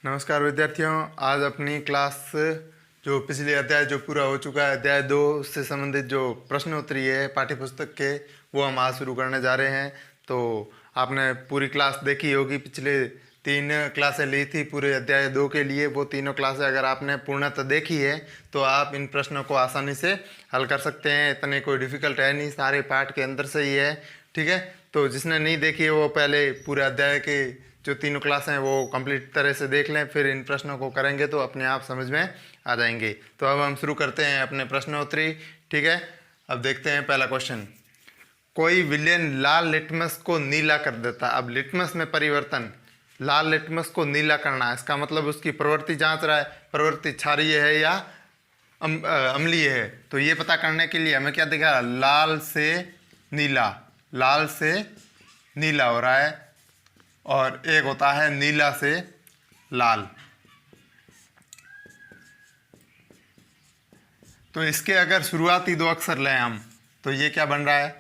नमस्कार विद्यार्थियों, आज अपनी क्लास जो पिछले अध्याय जो पूरा हो चुका है अध्याय 2 से संबंधित जो प्रश्नोत्तरी है पाठ्यपुस्तक के, वो हम आज शुरू करने जा रहे हैं। तो आपने पूरी क्लास देखी होगी, पिछले 3 क्लासें ली थी पूरे अध्याय 2 के लिए। वो तीनों क्लासें अगर आपने पूर्णतः देखी है तो आप इन प्रश्नों को आसानी से हल कर सकते हैं। इतने कोई डिफ़िकल्ट है नहीं, सारे पाठ के अंदर से ही है। ठीक है, तो जिसने नहीं देखी है वो पहले पूरे अध्याय के जो तीनों क्लास हैं वो कंप्लीट तरह से देख लें, फिर इन प्रश्नों को करेंगे तो अपने आप समझ में आ जाएंगे। तो अब हम शुरू करते हैं अपने प्रश्नोत्तरी। ठीक है, अब देखते हैं पहला क्वेश्चन। कोई विलेन लाल लिटमस को नीला कर देता। अब लिटमस में परिवर्तन, लाल लिटमस को नीला करना, इसका मतलब उसकी प्रवृत्ति जांच रहा है, प्रवृत्ति क्षारीय है या अम्लीय है। तो ये पता करने के लिए हमें क्या दिखा, लाल से नीला, लाल से नीला हो रहा है, और एक होता है नीला से लाल। तो इसके अगर शुरुआती 2 अक्षर लें हम तो ये क्या बन रहा है,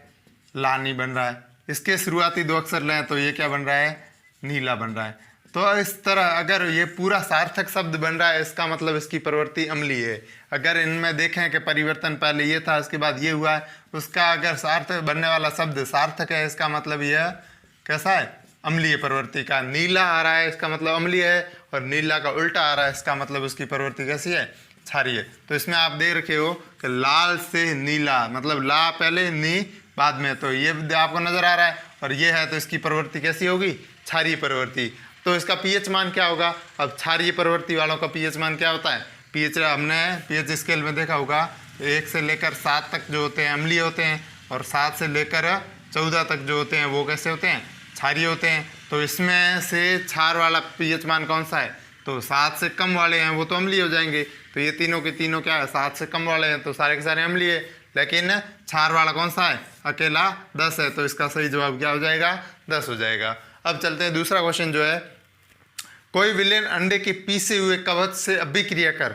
लानी बन रहा है। इसके शुरुआती 2 अक्षर लें तो ये क्या बन रहा है, नीला बन रहा है। तो इस तरह अगर ये पूरा सार्थक शब्द बन रहा है, इसका मतलब इसकी प्रवृत्ति अम्लीय है। अगर इनमें देखें कि परिवर्तन पहले ये था, उसके बाद ये हुआ है, उसका अगर सार्थक बनने वाला शब्द सार्थक है, इसका मतलब यह कैसा है, अम्लीय प्रवृत्ति का। नीला आ रहा है इसका मतलब अम्लीय है, और नीला का उल्टा आ रहा है इसका मतलब उसकी प्रवृत्ति कैसी है, क्षारीय है। तो इसमें आप देख रखे हो कि लाल से नीला, मतलब ला पहले नी बाद में, तो ये आपको नजर आ रहा है, और ये है तो इसकी प्रवृत्ति कैसी होगी, क्षारीय प्रवृत्ति। तो इसका पीएच मान क्या होगा। अब क्षारीय प्रवृत्ति वालों का पीएच मान क्या होता है, पीएच हमने पीएच स्केल में देखा होगा, 1 से लेकर 7 तक जो होते हैं अम्लीय होते हैं, और 7 से लेकर 14 तक जो होते हैं वो कैसे होते हैं, क्षारीय होते हैं। तो इसमें से क्षार वाला पीएच मान कौन सा है, तो 7 से कम वाले हैं वो तो अम्लीय हो जाएंगे। तो ये तीनों के तीनों क्या है, 7 से कम वाले हैं, तो सारे के सारे अम्लीय है। लेकिन क्षार वाला कौन सा है, अकेला 10 है, तो इसका सही जवाब क्या हो जाएगा, 10 हो जाएगा। अब चलते हैं दूसरा क्वेश्चन जो है, कोई विलेन अंडे के पीसे हुए कवच से अभिक्रिया कर,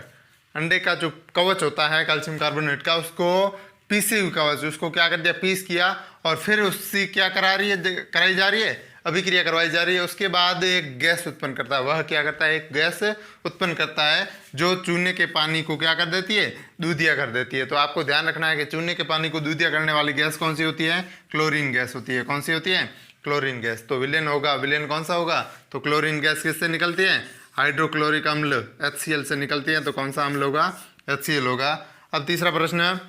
अंडे का जो कवच होता है कैल्शियम कार्बोनेट का, उसको पीसे हुए कवच, उसको क्या कर दिया, पीस किया, और फिर उससे क्या कराई जा रही है, अभिक्रिया करवाई जा रही है। उसके बाद एक गैस उत्पन्न करता है। वह क्या करता है, एक गैस उत्पन्न करता है जो चूने के पानी को क्या कर देती है, दूधिया कर देती है। तो आपको ध्यान रखना है कि चूने के पानी को दूधिया करने वाली गैस कौन सी होती है, क्लोरीन गैस होती है। कौन सी होती है, क्लोरीन गैस। तो विलेन होगा, विलेन कौन सा होगा, तो क्लोरीन गैस किससे निकलती है, हाइड्रोक्लोरिक अम्ल HCl से निकलती है। तो कौन सा अम्ल होगा, HCl होगा। अब तीसरा प्रश्न,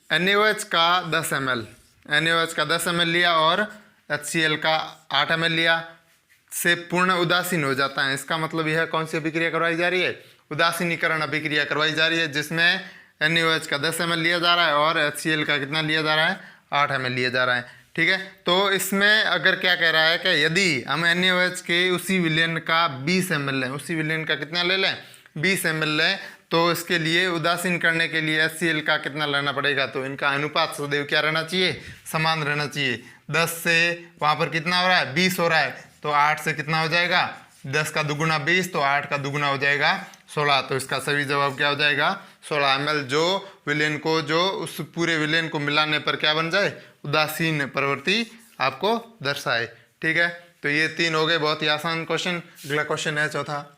NaOH का 10 ml, NaOH का 10 ml लिया और HCl का 8 ml लिया, से पूर्ण उदासीन हो जाता है। इसका मतलब यह कौन सी अभिक्रिया करवाई जा रही है, उदासीनीकरण अभिक्रिया करवाई जा रही है, जिसमें NaOH का 10 ml लिया जा रहा है और HCl का कितना लिया जा रहा है, 8 ml लिया जा रहा है। ठीक है, तो इसमें अगर क्या कह रहा है कि यदि हम NaOH के उसी विलेन का 20 ml लें, उसी विलेन का कितना ले लें, 20 ml लें, तो इसके लिए उदासीन करने के लिए HCl का कितना लेना पड़ेगा, तो इनका अनुपात सदैव क्या रहना चाहिए, समान रहना चाहिए। 10 से वहाँ पर कितना हो रहा है, 20 हो रहा है, तो 8 से कितना हो जाएगा, 10 का दुगुना 20, तो 8 का दुगुना हो जाएगा 16। तो इसका सही जवाब क्या हो जाएगा, 16 ml, जो विलेन को, जो उस पूरे विलेन को मिलाने पर क्या बन जाए, उदासीन प्रवृत्ति आपको दर्शाए। ठीक है, तो ये 3 हो गए, बहुत ही आसान क्वेश्चन। अगला क्वेश्चन है चौथा,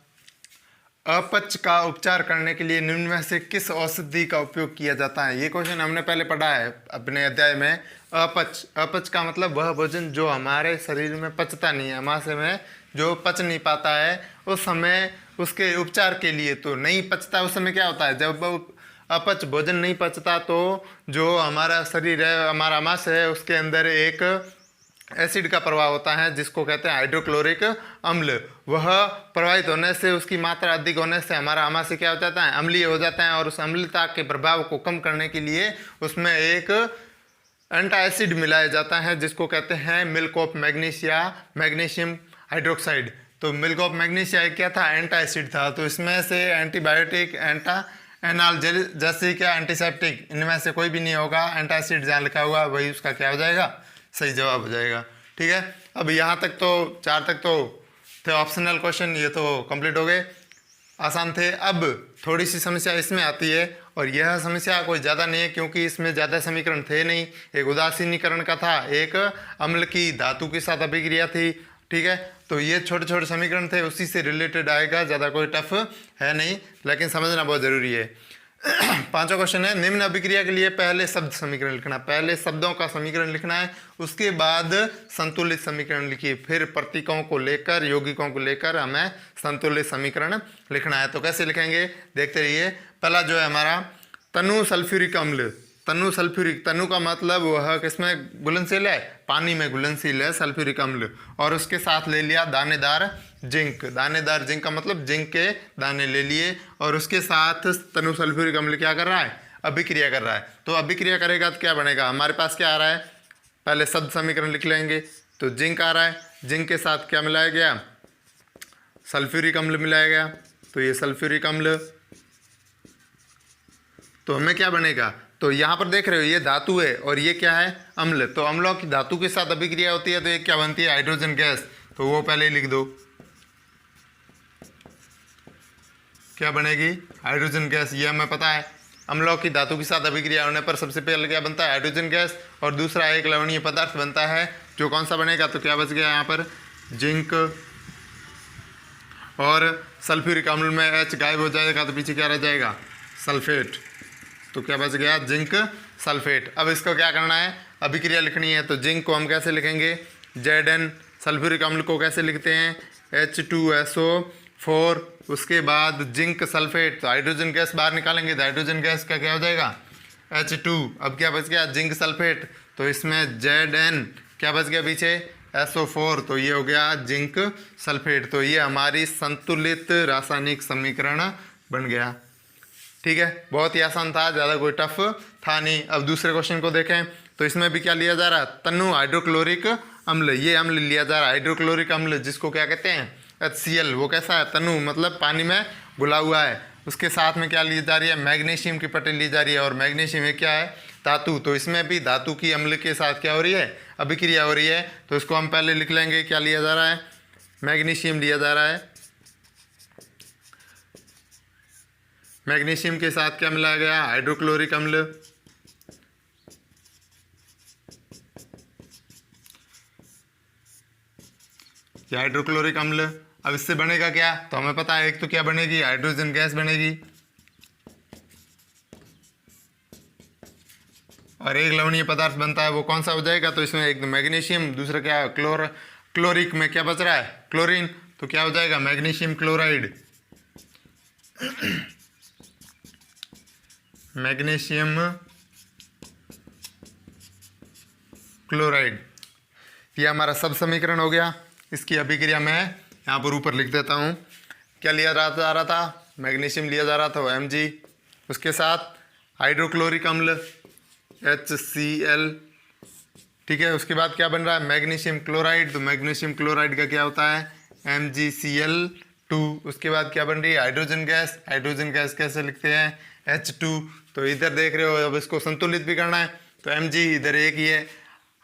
अपच का उपचार करने के लिए निम्न में से किस औषधि का उपयोग किया जाता है। ये क्वेश्चन हमने पहले पढ़ा है अपने अध्याय में। अपच, अपच का मतलब वह भोजन जो हमारे शरीर में पचता नहीं है, हमारे में जो पच नहीं पाता है, उस समय उसके उपचार के लिए, तो नहीं पचता उस समय क्या होता है, जब अपच भोजन नहीं पचता तो जो हमारा शरीर है, हमारा आमाशय है, उसके अंदर एक एसिड का प्रभाव होता है जिसको कहते हैं हाइड्रोक्लोरिक अम्ल। वह प्रभावित होने से, उसकी मात्रा अधिक होने से हमारा आमाशय क्या हो जाता है, अम्लीय हो जाता है, और उस अम्लता के प्रभाव को कम करने के लिए उसमें एक एंटाएसिड मिलाया जाता है जिसको कहते हैं milk of magnesia, magnesium hydroxide. तो मिल्क ऑफ मैग्नीशिया क्या था, एंटाएसिड था। तो इसमें से एंटीबायोटिक, एंटा एनाल्जेसिक क्या, एंटीसेप्टिक, इनमें से कोई भी नहीं होगा। एंटाएसिड जहाँ लिखा हुआ वही उसका क्या हो जाएगा, सही जवाब हो जाएगा। ठीक है, अब यहाँ तक तो 4 तक तो थे ऑप्शनल क्वेश्चन, ये तो कंप्लीट हो गए, आसान थे। अब थोड़ी सी समस्या इसमें आती है, और यह समस्या कोई ज़्यादा नहीं है क्योंकि इसमें ज़्यादा समीकरण थे नहीं। एक उदासीनीकरण का था, एक अम्ल की धातु के साथ अभिक्रिया थी, ठीक है, तो ये छोटे छोटे समीकरण थे, उसी से रिलेटेड आएगा, ज़्यादा कोई टफ है नहीं, लेकिन समझना बहुत ज़रूरी है। पांचवा क्वेश्चन है, निम्न अभिक्रिया के लिए पहले शब्द समीकरण लिखना। पहले शब्दों का समीकरण लिखना है, उसके बाद संतुलित समीकरण लिखिए, फिर प्रतीकों को लेकर, यौगिकों को लेकर हमें संतुलित समीकरण लिखना है। तो कैसे लिखेंगे देखते रहिए। पहला जो है हमारा तनु सल्फ्यूरिक अम्ल। तनु सल्फ्यूरिक, तनु का मतलब वह किसमें घुलनशील है, पानी में घुलनशील है सल्फ्यूरिक अम्ल। और उसके साथ ले लिया दानेदार जिंक। दानेदार जिंक का मतलब जिंक के दाने ले लिए, और उसके साथ तनु सल्फ्यूरिक अम्ल क्या कर रहा है, अभिक्रिया कर रहा है। तो अभिक्रिया करेगा तो क्या बनेगा, हमारे पास क्या आ रहा है, पहले शब्द समीकरण लिख लेंगे। तो जिंक आ रहा है, जिंक के साथ क्या मिलाया गया, सल्फ्यूरिक अम्ल मिलाया गया। तो ये सल्फ्यूरिक अम्ल, तो हमें क्या बनेगा, तो यहाँ पर देख रहे हो ये धातु है और ये क्या है, अम्ल। तो अम्लों की धातु के साथ अभिक्रिया होती है तो ये क्या बनती है, हाइड्रोजन गैस। तो वो पहले लिख दो, क्या बनेगी, हाइड्रोजन गैस। ये हमें पता है, अम्लों की धातु के साथ अभिक्रिया होने पर सबसे पहले क्या बनता है, हाइड्रोजन गैस। और दूसरा एक लवणीय पदार्थ बनता है, जो कौन सा बनेगा, तो क्या बच गया यहाँ पर, जिंक। और सल्फ्यूरिक अम्ल में H गायब हो जाएगा तो पीछे क्या रह जाएगा, सल्फेट। तो क्या बच गया, जिंक सल्फेट। अब इसको क्या करना है, अभिक्रिया लिखनी है। तो जिंक को हम कैसे लिखेंगे, Zn। सल्फ्यूरिक अम्ल को कैसे लिखते हैं, H2SO4। उसके बाद जिंक सल्फेट, तो हाइड्रोजन गैस बाहर निकालेंगे तो हाइड्रोजन गैस का क्या हो जाएगा, H2। अब क्या बच गया, जिंक सल्फेट। तो इसमें Zn क्या बच गया पीछे, SO4। तो ये हो गया जिंक सल्फेट। तो ये हमारी संतुलित रासायनिक समीकरण बन गया। ठीक है, बहुत ही आसान था, ज़्यादा कोई टफ था नहीं। अब दूसरे क्वेश्चन को देखें तो इसमें भी क्या लिया जा रहा है, तनु हाइड्रोक्लोरिक अम्ल। ये अम्ल लिया जा रहा है, हाइड्रोक्लोरिक अम्ल, जिसको क्या कहते हैं, HCl। वो कैसा है, तनु मतलब पानी में घुला हुआ है। उसके साथ में क्या ली जा रही है, मैग्नीशियम की पट्टी ली जा रही है। और मैग्नीशियम ये क्या है, धातु। तो इसमें भी धातु की अम्ल के साथ क्या हो रही है, अभिक्रिया हो रही है। तो इसको हम पहले लिख लेंगे, क्या लिया जा रहा है, मैग्नीशियम लिया जा रहा है। मैग्नीशियम के साथ क्या मिलाया गया, हाइड्रोक्लोरिक अम्ल। ये हाइड्रोक्लोरिक अम्ल। अब इससे बनेगा क्या, तो हमें पता है, एक तो क्या बनेगी, हाइड्रोजन गैस बनेगी, और एक लवणीय पदार्थ बनता है, वो कौन सा हो जाएगा, तो इसमें एक मैग्नीशियम, दूसरा क्या, क्लोरिक में क्या बच रहा है, क्लोरीन। तो क्या हो जाएगा, मैग्नीशियम क्लोराइड। मैग्नीशियम क्लोराइड, ये हमारा सब समीकरण हो गया। इसकी अभिक्रिया मैं यहाँ पर ऊपर लिख देता हूँ। क्या लिया जा रहा था, मैग्नीशियम लिया जा रहा था, वो Mg। उसके साथ हाइड्रोक्लोरिक अम्ल HCl। ठीक है, उसके बाद क्या बन रहा है, मैग्नीशियम क्लोराइड। तो मैग्नीशियम क्लोराइड का क्या होता है, MgCl2। उसके बाद क्या बन रही है, हाइड्रोजन गैस। हाइड्रोजन गैस कैसे लिखते हैं, H2। तो इधर देख रहे हो, अब इसको संतुलित भी करना है। तो Mg इधर एक ही है,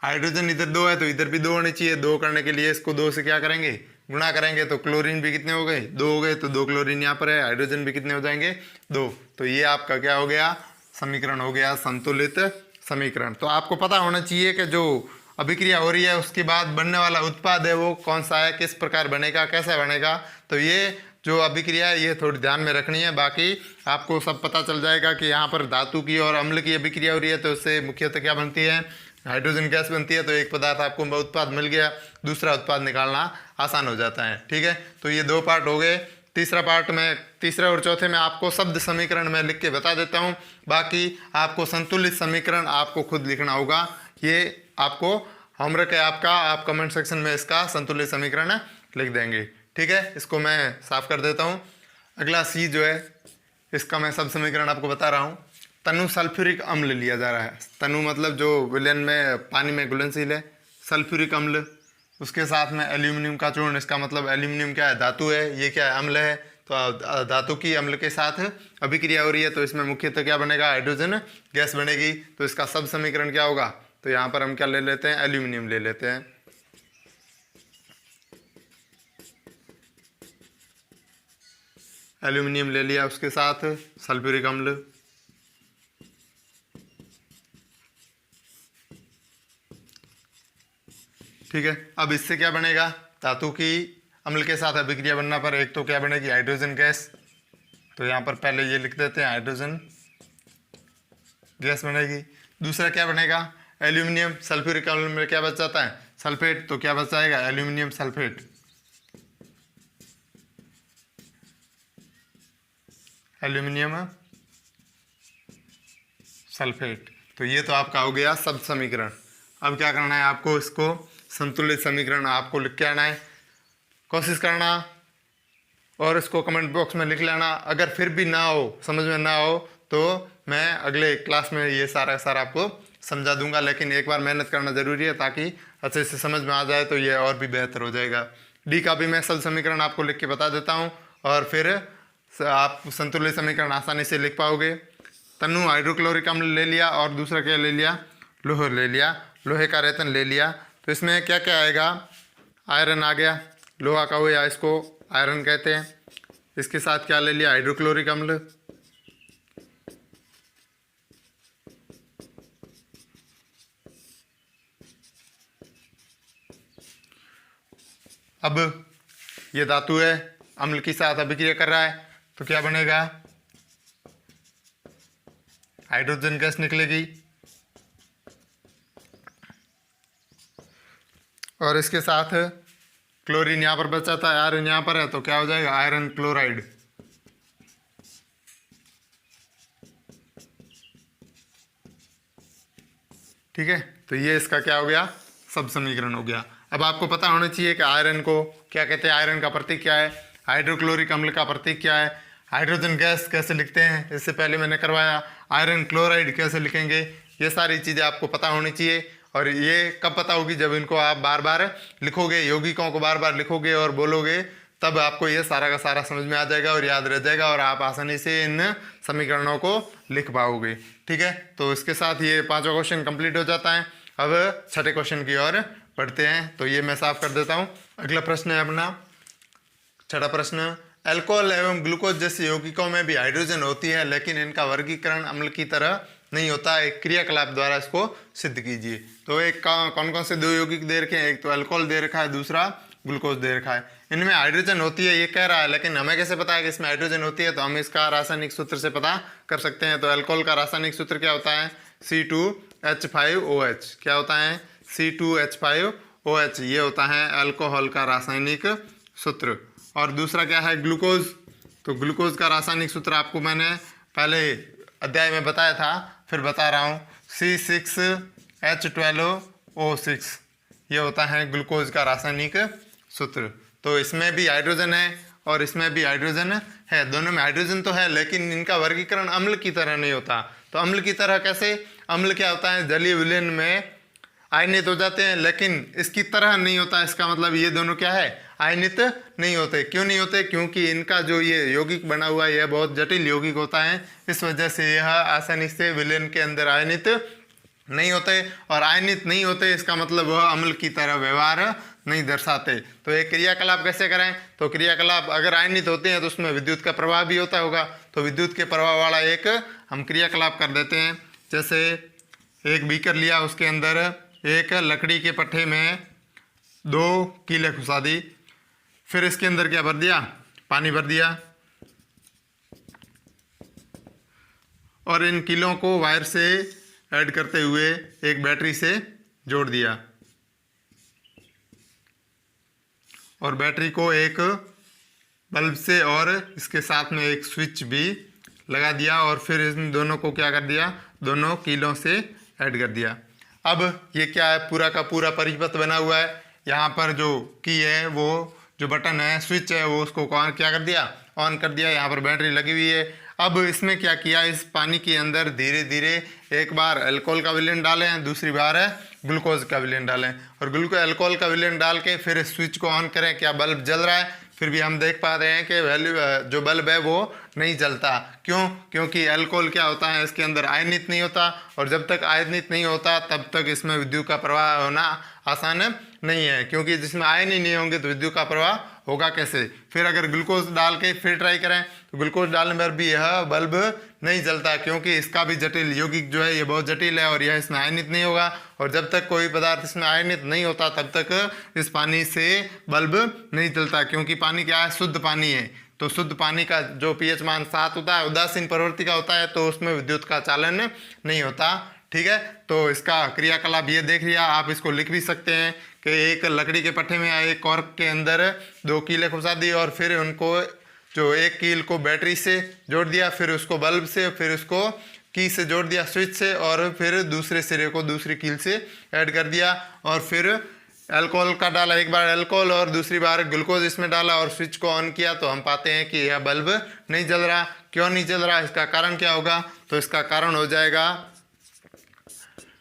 हाइड्रोजन इधर दो है, तो इधर भी दो होने चाहिए। दो करने के लिए इसको दो से क्या करेंगे, गुणा करेंगे। तो क्लोरीन भी कितने हो गए, दो हो गए। तो दो क्लोरीन यहाँ पर है, हाइड्रोजन भी कितने हो जाएंगे, दो। तो ये आपका क्या हो गया, समीकरण हो गया संतुलित समीकरण। तो आपको पता होना चाहिए कि जो अभिक्रिया हो रही है उसके बाद बनने वाला उत्पाद है वो कौन सा है, किस प्रकार बनेगा, कैसे बनेगा। तो ये जो अभिक्रिया है ये थोड़ी ध्यान में रखनी है, बाकी आपको सब पता चल जाएगा कि यहाँ पर धातु की और अम्ल की अभिक्रिया हो रही है। तो उससे मुख्यतः क्या बनती है, हाइड्रोजन गैस बनती है। तो एक पदार्थ आपको उत्पाद मिल गया, दूसरा उत्पाद निकालना आसान हो जाता है। ठीक है, तो ये दो पार्ट हो गए। तीसरा पार्ट में, तीसरे और चौथे में आपको शब्द समीकरण में लिख के बता देता हूँ, बाकी आपको संतुलित समीकरण आपको खुद लिखना होगा। ये आपको होमवर्क है आपका, आप कमेंट सेक्शन में इसका संतुलित समीकरण लिख देंगे। ठीक है, इसको मैं साफ कर देता हूँ। अगला C जो है, इसका मैं शब्द समीकरण आपको बता रहा हूँ। तनु सल्फ्यूरिक अम्ल लिया जा रहा है। तनु मतलब जो विलयन में पानी में घुलनशील है, सल्फ्यूरिक अम्ल। उसके साथ में एल्यूमिनियम का चूर्ण, इसका मतलब एल्यूमिनियम क्या है, धातु है, ये क्या है, अम्ल है। तो धातु की अम्ल के साथ अभिक्रिया हो रही है, तो इसमें मुख्यतः क्या बनेगा, हाइड्रोजन गैस बनेगी। तो इसका सब समीकरण क्या होगा, तो यहाँ पर हम क्या ले लेते हैं, एल्यूमिनियम ले लेते हैं। एल्यूमिनियम ले लिया, उसके साथ सल्फ्यूरिक अम्ल। ठीक है, अब इससे क्या बनेगा, धातु की अम्ल के साथ अभिक्रिया बनने पर एक तो क्या बनेगी, हाइड्रोजन गैस। तो यहाँ पर पहले ये लिख देते हैं, हाइड्रोजन गैस बनेगी। दूसरा क्या बनेगा, एल्यूमिनियम सल्फ्यूरिक अम्ल में क्या बच जाता है, सल्फेट। तो क्या बच जाएगा, एल्यूमिनियम सल्फेट, एल्यूमिनियम सल्फेट। तो ये तो आपका हो गया शब्द समीकरण। अब क्या करना है आपको, इसको संतुलित समीकरण आपको लिख के आना है, कोशिश करना और इसको कमेंट बॉक्स में लिख लेना। अगर फिर भी ना हो, समझ में ना हो, तो मैं अगले क्लास में ये सारा आपको समझा दूंगा। लेकिन एक बार मेहनत करना जरूरी है ताकि अच्छे से समझ में आ जाए, तो ये और भी बेहतर हो जाएगा। डी का भी मैं शब्द समीकरण आपको लिख के बता देता हूँ और फिर आप संतुलित समीकरण आसानी से लिख पाओगे। तनु हाइड्रोक्लोरिक अम्ल ले लिया और दूसरा क्या ले लिया, लोहा ले लिया, लोहे का रेतन ले लिया। तो इसमें क्या क्या आएगा, आयरन आ गया, लोहा का हो या इसको आयरन कहते हैं। इसके साथ क्या ले लिया, हाइड्रोक्लोरिक अम्ल, अब ये धातु है, अम्ल के साथ अभिक्रिया कर रहा है, तो क्या बनेगा, हाइड्रोजन गैस निकलेगी। और इसके साथ क्लोरीन यहाँ पर बच जाता है, आयरन यहाँ पर है, तो क्या हो जाएगा, आयरन क्लोराइड। ठीक है, तो ये इसका क्या हो गया, शब्द समीकरण हो गया। अब आपको पता होना चाहिए कि आयरन को क्या कहते हैं, आयरन का प्रतीक क्या है, हाइड्रोक्लोरिक अम्ल का प्रतीक क्या है, हाइड्रोजन गैस कैसे लिखते हैं, इससे पहले मैंने करवाया, आयरन क्लोराइड कैसे लिखेंगे, ये सारी चीज़ें आपको पता होनी चाहिए। और ये कब पता होगी, जब इनको आप बार बार लिखोगे, यौगिकों को बार बार लिखोगे और बोलोगे, तब आपको ये सारा का सारा समझ में आ जाएगा और याद रह जाएगा और आप आसानी से इन समीकरणों को लिख पाओगे। ठीक है, तो इसके साथ ये 5वां क्वेश्चन कंप्लीट हो जाता है। अब छठे क्वेश्चन की ओर बढ़ते हैं, तो ये मैं साफ कर देता हूँ। अगला प्रश्न है अपना छठा प्रश्न, अल्कोहल एवं ग्लूकोज जैसे यौगिकों में भी हाइड्रोजन होती है, लेकिन इनका वर्गीकरण अम्ल की तरह नहीं होता, एक क्रियाकलाप द्वारा इसको सिद्ध कीजिए। तो एक कौन कौन से दो यौगिक दे रखे हैं, एक तो अल्कोहल दे रखा है, दूसरा ग्लूकोज दे रखा है। इनमें हाइड्रोजन होती है ये कह रहा है, लेकिन हमें कैसे पता है कि इसमें हाइड्रोजन होती है, तो हम इसका रासायनिक सूत्र से पता कर सकते हैं। तो अल्कोहल का रासायनिक सूत्र क्या होता है, C2H5OH। क्या होता है, C2H5OH, ये होता है अल्कोहल का रासायनिक सूत्र। और दूसरा क्या है, ग्लूकोज। तो ग्लूकोज का रासायनिक सूत्र आपको मैंने पहले अध्याय में बताया था, फिर बता रहा हूँ, C6H12O6, ये होता है ग्लूकोज का रासायनिक सूत्र। तो इसमें भी हाइड्रोजन है और इसमें भी हाइड्रोजन है, दोनों में हाइड्रोजन तो है, लेकिन इनका वर्गीकरण अम्ल की तरह नहीं होता। तो अम्ल की तरह कैसे, अम्ल क्या होता है, जलीय विलयन में आयनित हो जाते हैं, लेकिन इसकी तरह नहीं होता। इसका मतलब ये दोनों क्या है, आयनित नहीं होते। क्यों नहीं होते, क्योंकि इनका जो ये यौगिक बना हुआ है यह बहुत जटिल यौगिक होता है, इस वजह से यह आसानी से विलयन के अंदर आयनित नहीं होते। और आयनित नहीं होते इसका मतलब वह अम्ल की तरह व्यवहार नहीं दर्शाते। तो ये क्रियाकलाप कैसे करें, तो क्रियाकलाप अगर आयनित होते हैं तो उसमें विद्युत का प्रवाह भी होता होगा, तो विद्युत के प्रवाह वाला एक हम क्रियाकलाप कर देते हैं। जैसे एक बीकर लिया, उसके अंदर एक लकड़ी के पट्टे में 2 कीले घुसा दी, फिर इसके अंदर क्या भर दिया, पानी भर दिया, और इन कीलों को वायर से ऐड करते हुए एक बैटरी से जोड़ दिया, और बैटरी को एक बल्ब से और इसके साथ में एक स्विच भी लगा दिया, और फिर इन दोनों को क्या कर दिया, दोनों कीलों से ऐड कर दिया। अब ये क्या है, पूरा का पूरा परिपथ बना हुआ है। यहाँ पर जो की है, वो जो बटन है, स्विच है, वो उसको क्या कर दिया, ऑन कर दिया। यहाँ पर बैटरी लगी हुई है। अब इसमें क्या किया, इस पानी के अंदर धीरे धीरे एक बार अल्कोहल का विलयन डालें, दूसरी बार ग्लूकोज का विलयन डालें, और अल्कोहल का विलयन डाल के फिर स्विच को ऑन करें। क्या बल्ब जल रहा है, फिर भी हम देख पा रहे हैं कि जो बल्ब है वो नहीं जलता। क्यों, क्योंकि अल्कोहल क्या होता है, इसके अंदर आयनित नहीं होता, और जब तक आयनित नहीं होता तब तक इसमें विद्युत का प्रवाह होना आसान नहीं है, क्योंकि जिसमें आयन ही नहीं होंगे तो विद्युत का प्रवाह होगा कैसे। फिर अगर ग्लूकोज डाल के फिर ट्राई करें तो ग्लूकोज डालने पर भी यह बल्ब नहीं जलता, क्योंकि इसका भी जटिल यौगिक जो है ये बहुत जटिल है और यह इसमें आयनित नहीं होगा। और जब तक कोई पदार्थ इसमें आयनित नहीं होता तब तक इस पानी से बल्ब नहीं जलता, क्योंकि पानी क्या है, शुद्ध पानी है। तो शुद्ध पानी का जो pH मान 7 होता है, उदासीन प्रवृत्ति का होता है, तो उसमें विद्युत का चालन नहीं होता। ठीक है, तो इसका क्रियाकलाप ये देख लिया। आप इसको लिख भी सकते हैं कि एक लकड़ी के पट्टे में या एक कॉर्क के अंदर 2 कीलें घुसा दी और फिर उनको जो एक कील को बैटरी से जोड़ दिया, फिर उसको बल्ब से, फिर उसको की से जोड़ दिया स्विच से, और फिर दूसरे सिरे को दूसरी कील से ऐड कर दिया, और फिर अल्कोहल का डाला, एक बार अल्कोहल और दूसरी बार ग्लूकोज इसमें डाला और स्विच को ऑन किया, तो हम पाते हैं कि यह बल्ब नहीं जल रहा। क्यों नहीं जल रहा, इसका कारण क्या होगा? तो इसका कारण हो जाएगा,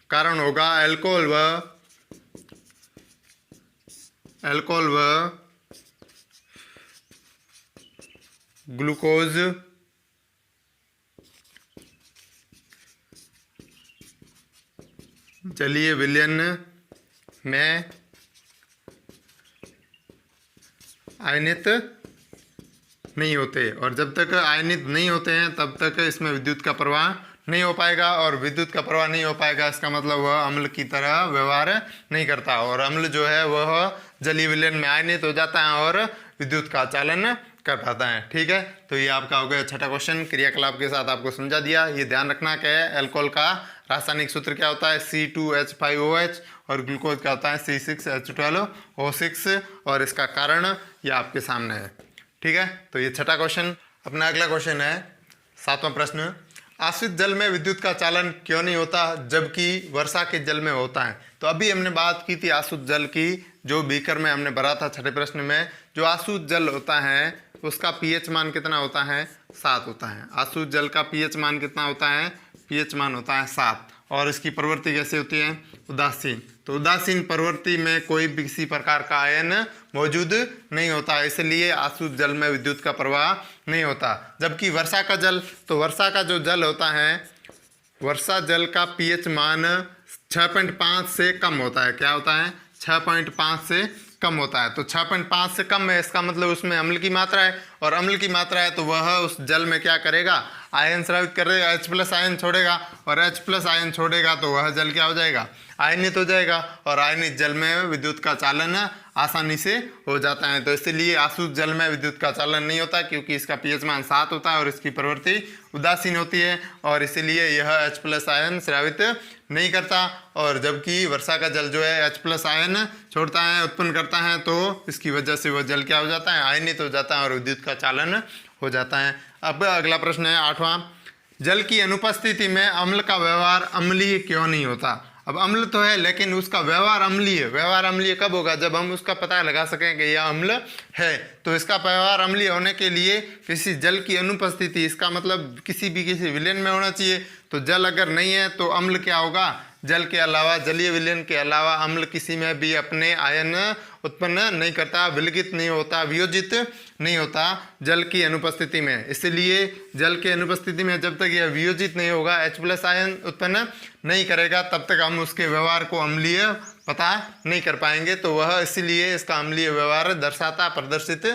कारण होगा अल्कोहल व ग्लूकोज जलीय विलयन में आयनित नहीं होते, और जब तक आयनित नहीं होते हैं तब तक इसमें विद्युत का प्रवाह नहीं हो पाएगा, और विद्युत का प्रवाह नहीं हो पाएगा इसका मतलब वह अम्ल की तरह व्यवहार नहीं करता, और अम्ल जो है वह जलीय विलयन में आयनित हो जाता है और विद्युत का चालन कर पाता है। ठीक है, तो ये आपका हो गया छठा क्वेश्चन। क्रियाकलाप के साथ आपको समझा दिया। ये ध्यान रखना क्या है, अल्कोहल का रासायनिक सूत्र क्या होता है, C2H5OH, और ग्लूकोज का होता है C6H12O6, और इसका कारण ये आपके सामने है। ठीक है, तो ये छठा क्वेश्चन। अपना अगला क्वेश्चन है 7वां प्रश्न, आश्रित जल में विद्युत का चालन क्यों नहीं होता जबकि वर्षा के जल में होता है? तो अभी हमने बात की थी आश्रित जल की, जो बीकर में हमने भरा था छठे प्रश्न में। जो आश्रित जल होता है उसका pH मान कितना होता है, 7 होता है। आश्रित जल का pH मान कितना होता है, pH मान होता है 7, और इसकी प्रवृत्ति कैसे होती है, उदासीन। तो उदासीन प्रवृत्ति में कोई भी किसी प्रकार का आयन मौजूद नहीं होता, इसलिए आश्रित जल में विद्युत का प्रवाह नहीं होता। जबकि वर्षा का जल, तो वर्षा का जो जल होता है, वर्षा जल का pH मान 6.5 से कम होता है। क्या होता है, 6.5 से कम होता है। तो 6.5 से कम है, इसका मतलब उसमें अम्ल की मात्रा है, और अम्ल की मात्रा है तो वह उस जल में क्या करेगा, आयन स्रावित करेगा, H+ आयन छोड़ेगा, और H+ आयन छोड़ेगा तो वह जल क्या हो जाएगा, आयनित हो जाएगा, और आयनित जल में विद्युत का चालन आसानी से हो जाता है। तो इसलिए आश्रित जल में विद्युत का चालन नहीं होता, क्योंकि इसका pH मान 7 होता है और इसकी प्रवृत्ति उदासीन होती है, और इसीलिए यह H+ आयन स्रावित नहीं करता। और जबकि वर्षा का जल जो है H+ आयन छोड़ता है, उत्पन्न करता है, तो इसकी वजह से वह जल क्या हो जाता है, आयनित हो जाता है और विद्युत का चालन हो जाता है। अब अगला प्रश्न है 8वां, जल की अनुपस्थिति में अम्ल का व्यवहार अम्लीय क्यों नहीं होता? अब अम्ल तो है लेकिन उसका व्यवहार अम्लीय, व्यवहार अम्लीय कब होगा, जब हम उसका पता लगा सकें कि यह अम्ल है। तो इसका व्यवहार अम्लीय होने के लिए किसी जल की अनुपस्थिति, इसका मतलब किसी विलयन में होना चाहिए। तो जल अगर नहीं है तो अम्ल क्या होगा, जल के अलावा, जलीय विलयन के अलावा अम्ल किसी में भी अपने आयन उत्पन्न नहीं करता, विलगित नहीं होता, वियोजित नहीं होता जल की अनुपस्थिति में। इसलिए जल की अनुपस्थिति में जब तक यह वियोजित नहीं होगा, H+ आयन उत्पन्न नहीं करेगा, तब तक हम उसके व्यवहार को अम्लीय पता नहीं कर पाएंगे। तो वह इसलिए इसका अम्लीय व्यवहार दर्शाता, प्रदर्शित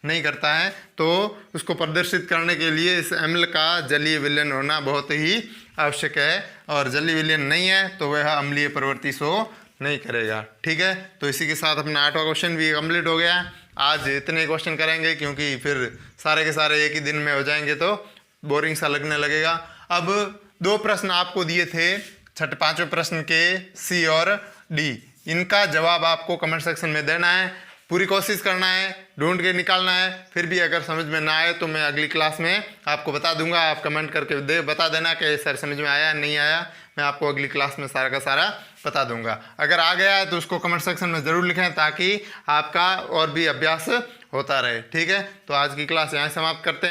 नहीं करता है। तो उसको प्रदर्शित करने के लिए इस अम्ल का जलीय विलयन होना बहुत ही आवश्यक है, और जलीय विलयन नहीं है तो वह अम्लीय प्रवृत्ति शो नहीं करेगा। ठीक है, तो इसी के साथ अपना 8वां क्वेश्चन भी कंप्लीट हो गया। आज इतने क्वेश्चन करेंगे क्योंकि फिर सारे के सारे एक ही दिन में हो जाएंगे तो बोरिंग सा लगने लगेगा। अब 2 प्रश्न आपको दिए थे 5वें प्रश्न के C और D, इनका जवाब आपको कमेंट सेक्शन में देना है, पूरी कोशिश करना है, ढूंढ के निकालना है। फिर भी अगर समझ में ना आए तो मैं अगली क्लास में आपको बता दूंगा, आप कमेंट करके बता देना कि सर समझ में आया नहीं आया, मैं आपको अगली क्लास में सारा का सारा बता दूंगा। अगर आ गया है तो उसको कमेंट सेक्शन में ज़रूर लिखें ताकि आपका और भी अभ्यास होता रहे। ठीक है, तो आज की क्लास यहाँ समाप्त करते हैं।